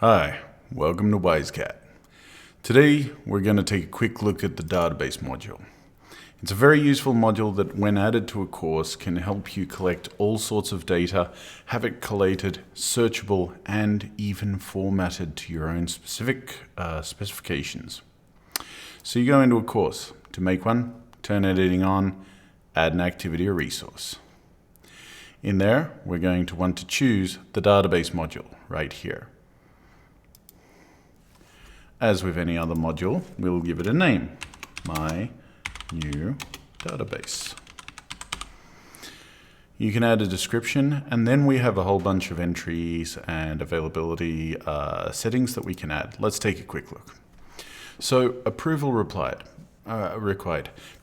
Hi, welcome to WiseCat. Today we're going to take a quick look at the database module. It's a very useful module that when added to a course can help you collect all sorts of data, have it collated, searchable, and even formatted to your own specific specifications. So you go into a course. To make one, turn editing on, add an activity or resource. In there, we're going to want to choose the database module right here. As with any other module, we'll give it a name, my new database. You can add a description, and then we have a whole bunch of entries and availability settings that we can add. Let's take a quick look. So approval required.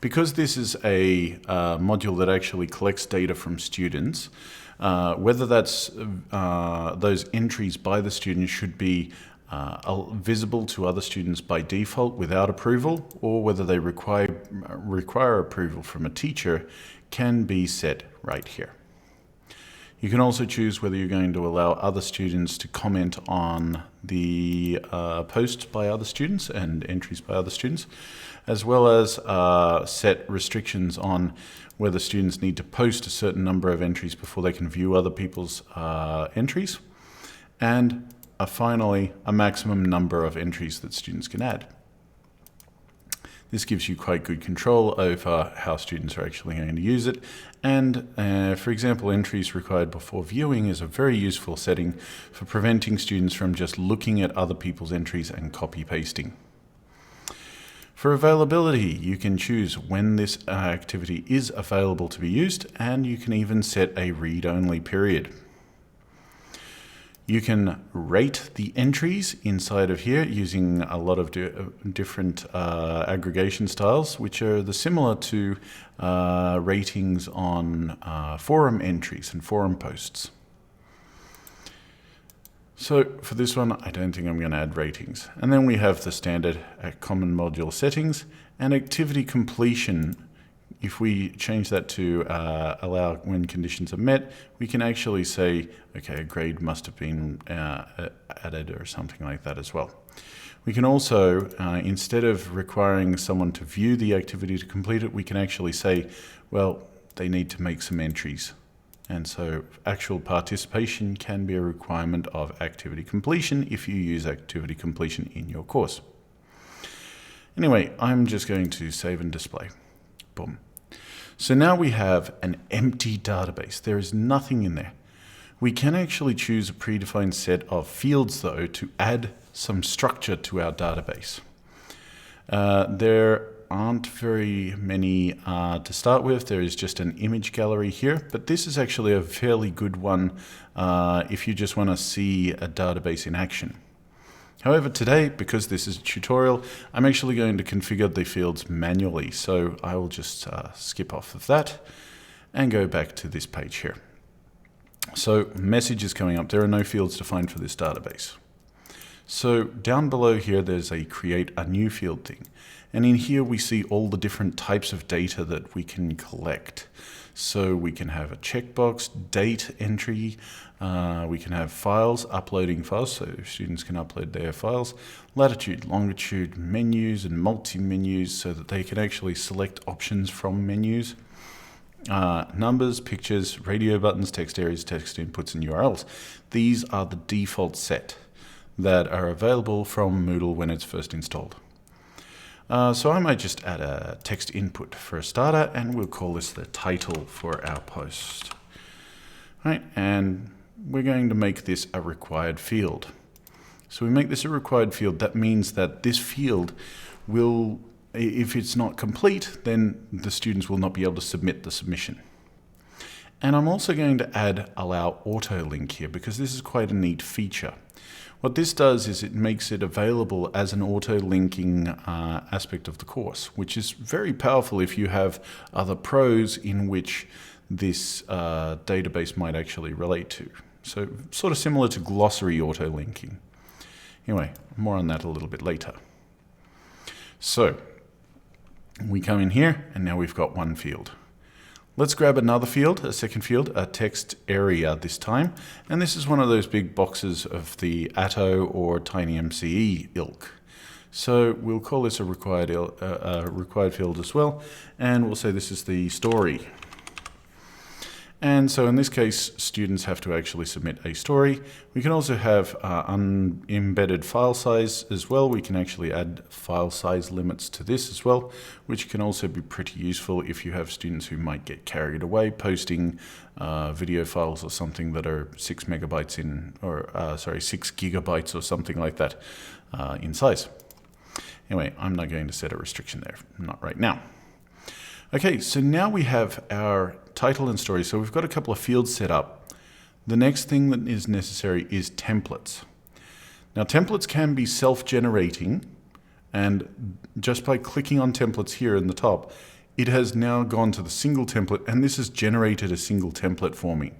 Because this is a module that actually collects data from students, whether that's those entries by the student should be visible to other students by default without approval, or whether they require approval from a teacher, can be set right here. You can also choose whether you're going to allow other students to comment on the posts by other students and entries by other students, as well as set restrictions on whether students need to post a certain number of entries before they can view other people's entries, and finally, a maximum number of entries that students can add. This gives you quite good control over how students are actually going to use it. And for example, entries required before viewing is a very useful setting for preventing students from just looking at other people's entries and copy pasting. For availability, you can choose when this activity is available to be used, and you can even set a read-only period. You can rate the entries inside of here using a lot of different aggregation styles, which are similar to ratings on forum entries and forum posts. So for this one, I don't think I'm going to add ratings. And then we have the standard common module settings and activity completion. If we change that to allow when conditions are met, we can actually say, okay, a grade must have been added or something like that as well. We can also, instead of requiring someone to view the activity to complete it, we can actually say, well, they need to make some entries. And so actual participation can be a requirement of activity completion if you use activity completion in your course. Anyway, I'm just going to save and display. Boom. So now we have an empty database. There is nothing in there. We can actually choose a predefined set of fields, though, to add some structure to our database. There aren't very many to start with. There is just an image gallery here, but this is actually a fairly good one if you just want to see a database in action. However, today, because this is a tutorial, I'm actually going to configure the fields manually. So I will just skip off of that and go back to this page here. So message is coming up. There are no fields defined for this database. So down below here, there's a create a new field thing. And in here, we see all the different types of data that we can collect. So we can have a checkbox, date entry, we can have files, uploading files, so students can upload their files, latitude, longitude, menus, and multi-menus so that they can actually select options from menus, numbers, pictures, radio buttons, text areas, text inputs, and URLs. These are the default set that are available from Moodle when it's first installed. So I might just add a text input for a starter, and we'll call this the title for our post. Right, and we're going to make this a required field. So we make this a required field. That means that this field will, if it's not complete, then the students will not be able to submit the submission. And I'm also going to add allow auto link here because this is quite a neat feature. What this does is it makes it available as an auto-linking aspect of the course, which is very powerful if you have other pros in which this database might actually relate to. So sort of similar to glossary auto-linking. Anyway, more on that a little bit later. So we come in here and now we've got one field. Let's grab another field, a second field, a text area this time. And this is one of those big boxes of the Atto or TinyMCE ilk. So we'll call this a required field as well. And we'll say this is the story. And so in this case, students have to actually submit a story. We can also have embedded file size as well. We can actually add file size limits to this as well, which can also be pretty useful if you have students who might get carried away posting video files or something that are 6 megabytes in, or 6 gigabytes or something like that in size. Anyway, I'm not going to set a restriction there, not right now. Okay, so now we have our title and story. So we've got a couple of fields set up. The next thing that is necessary is templates. Now templates can be self-generating, and just by clicking on templates here in the top, it has now gone to the single template, and this has generated a single template for me.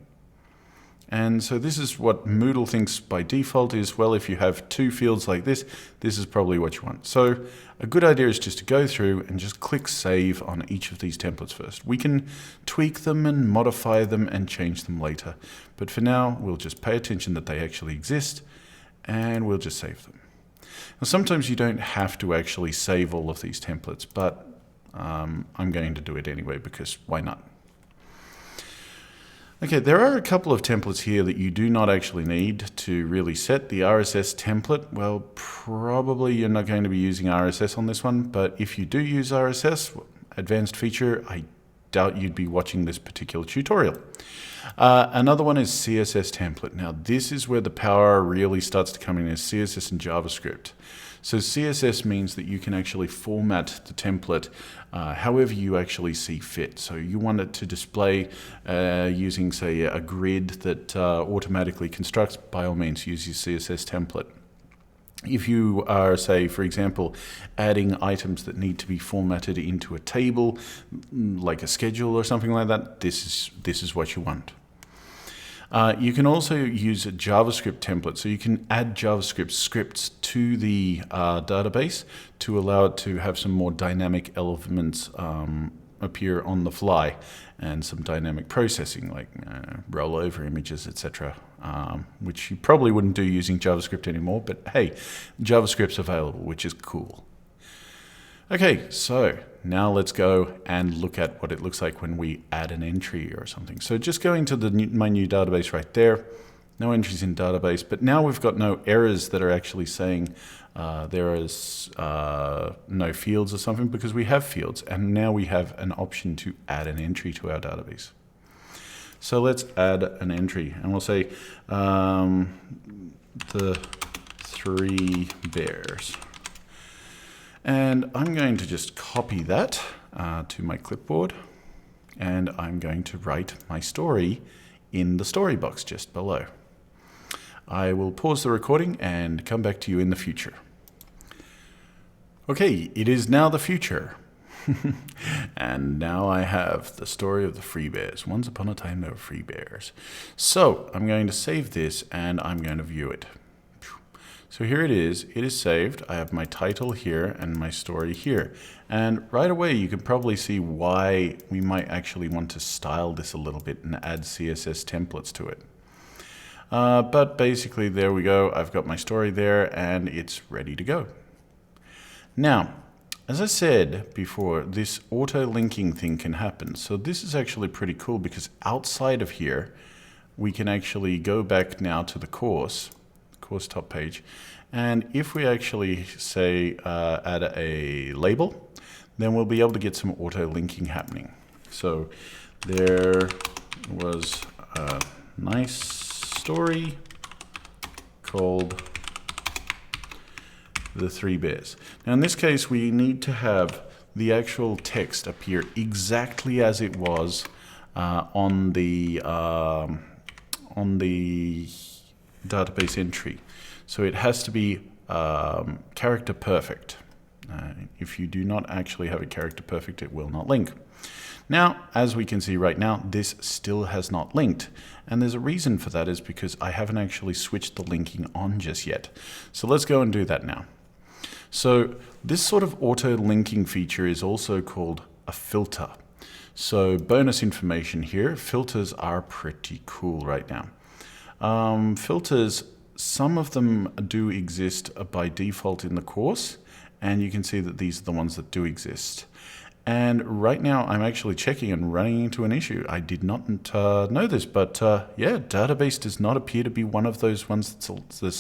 And so this is what Moodle thinks by default is, well, if you have two fields like this, this is probably what you want. So a good idea is just to go through and just click save on each of these templates first. We can tweak them and modify them and change them later. But for now, we'll just pay attention that they actually exist, and we'll just save them. Now, sometimes you don't have to actually save all of these templates, but I'm going to do it anyway because why not? Okay, there are a couple of templates here that you do not actually need to really set. The RSS template, well, probably you're not going to be using RSS on this one, but if you do use RSS, advanced feature, I doubt you'd be watching this particular tutorial. Another one is CSS template. Now, this is where the power really starts to come in, is CSS and JavaScript. So CSS means that you can actually format the template however you actually see fit. So you want it to display using, say, a grid that automatically constructs, by all means use your CSS template. If you are, say, for example, adding items that need to be formatted into a table, like a schedule or something like that, this is what you want. You can also use a JavaScript template, so you can add JavaScript scripts to the database to allow it to have some more dynamic elements appear on the fly, and some dynamic processing like rollover images, etc., which you probably wouldn't do using JavaScript anymore, but hey, JavaScript's available, which is cool. Okay, so now let's go and look at what it looks like when we add an entry or something. So just going to my new database right there, no entries in database, but now we've got no errors that are actually saying there is no fields or something, because we have fields, and now we have an option to add an entry to our database. So let's add an entry, and we'll say the 3 bears. And I'm going to just copy that to my clipboard, and I'm going to write my story in the story box just below. I will pause the recording and come back to you in the future. Okay, it is now the future. And now I have the story of the 3 bears. Once upon a time there were 3 bears. So I'm going to save this and I'm going to view it. So here it is saved. I have my title here and my story here. And right away you can probably see why we might actually want to style this a little bit and add CSS templates to it. But basically there we go. I've got my story there and it's ready to go. Now, as I said before, this auto-linking thing can happen. So this is actually pretty cool because outside of here, we can actually go back now to the course top page. And if we actually say add a label, then we'll be able to get some auto-linking happening. So there was a nice story called the 3 bears. Now in this case, we need to have the actual text appear exactly as it was on the database entry. So it has to be character perfect. If you do not actually have a character perfect, it will not link. Now, as we can see right now, this still has not linked. And there's a reason for that, is because I haven't actually switched the linking on just yet. So let's go and do that now. So this sort of auto-linking feature is also called a filter. So bonus information here, filters are pretty cool right now. Filters, some of them do exist by default in the course, and you can see that these are the ones that do exist. And right now I'm actually checking and running into an issue. I did not know this, but yeah, database does not appear to be one of those ones that's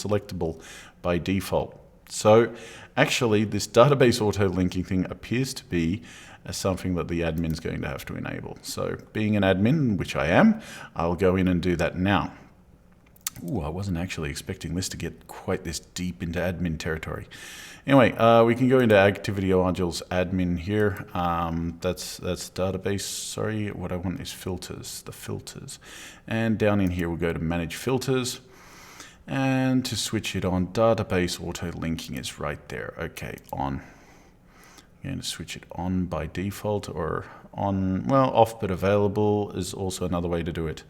selectable by default. So actually this database auto linking thing appears to be something that the admin's going to have to enable. So being an admin, which I am, I'll go in and do that now. Ooh, I wasn't actually expecting this to get quite this deep into admin territory. Anyway, we can go into activity modules admin here. That's database. Sorry, what I want is filters, the filters. And down in here, we'll go to manage filters. And to switch it on, database auto linking is right there. Okay, on. I'm going to switch it on by default, or on, well, off but available is also another way to do it.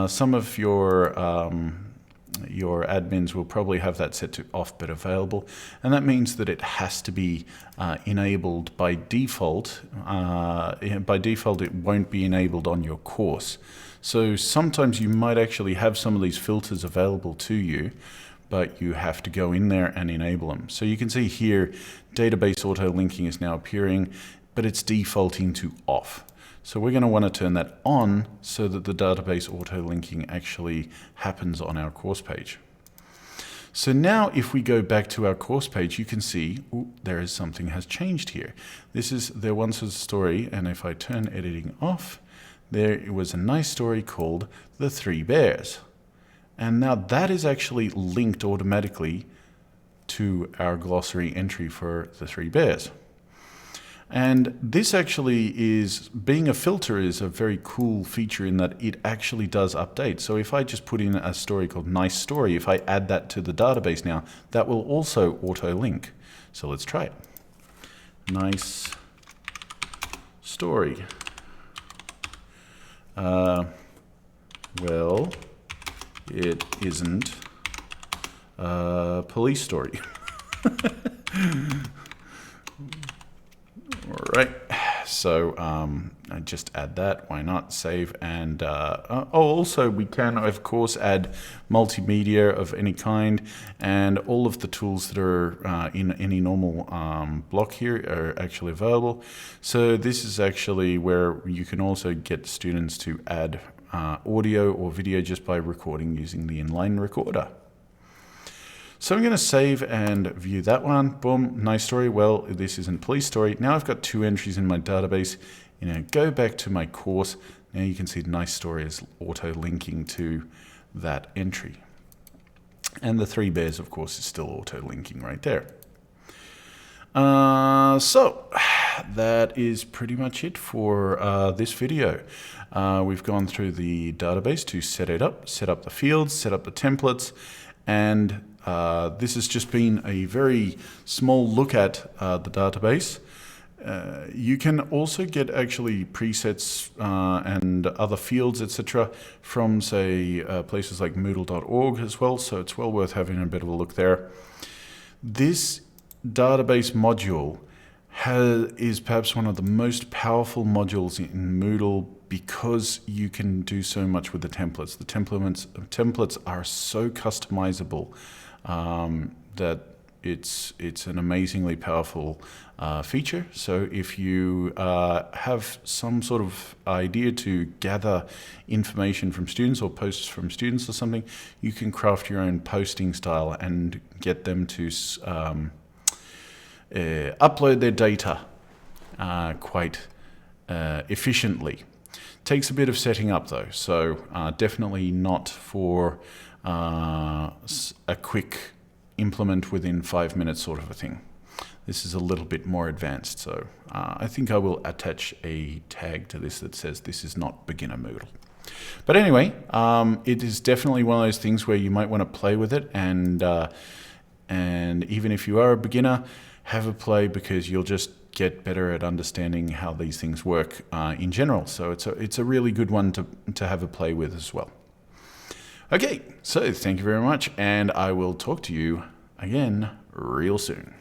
Some of your admins will probably have that set to off but available, and that means that it has to be enabled by default. By default, it won't be enabled on your course. So sometimes you might actually have some of these filters available to you, but you have to go in there and enable them. So you can see here, database auto linking is now appearing, but it's defaulting to off. So we're going to want to turn that on so that the database auto linking actually happens on our course page. So now if we go back to our course page, you can see there is something has changed here. There once was a story, and if I turn editing off, there was a nice story called The Three Bears. And now that is actually linked automatically to our glossary entry for The Three Bears. And this actually is, being a filter is a very cool feature in that it actually does update. So if I just put in a story called Nice Story, if I add that to the database now, that will also auto-link. So let's try it. Nice story. Well, it isn't a police story. All right, so I just add that, why not, save, and also we can of course add multimedia of any kind, and all of the tools that are in any normal block here are actually available. So this is actually where you can also get students to add audio or video just by recording using the inline recorder. So I'm going to save and view that one. Boom, nice story. Well, this isn't police story. Now I've got two entries in my database. Go back to my course. Now you can see nice story is auto linking to that entry. And the Three Bears, of course, is still auto linking right there. So that is pretty much it for this video. We've gone through the database to set it up, set up the fields, set up the templates, and this has just been a very small look at the database. You can also get actually presets and other fields, etc. from, say, places like Moodle.org as well, so it's well worth having a bit of a look there. This database module is perhaps one of the most powerful modules in Moodle because you can do so much with the templates. The templates are so customizable that it's an amazingly powerful feature. So if you have some sort of idea to gather information from students or posts from students or something, you can craft your own posting style and get them to upload their data quite efficiently. Takes a bit of setting up though, so definitely not for a quick implement within 5 minutes sort of a thing. This is a little bit more advanced, so I think I will attach a tag to this that says this is not beginner Moodle. But anyway, it is definitely one of those things where you might want to play with it, and even if you are a beginner, have a play because you'll just get better at understanding how these things work in general. So it's a really good one to have a play with as well. Okay, so thank you very much, and I will talk to you again real soon.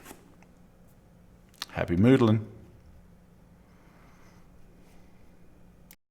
Happy Moodling.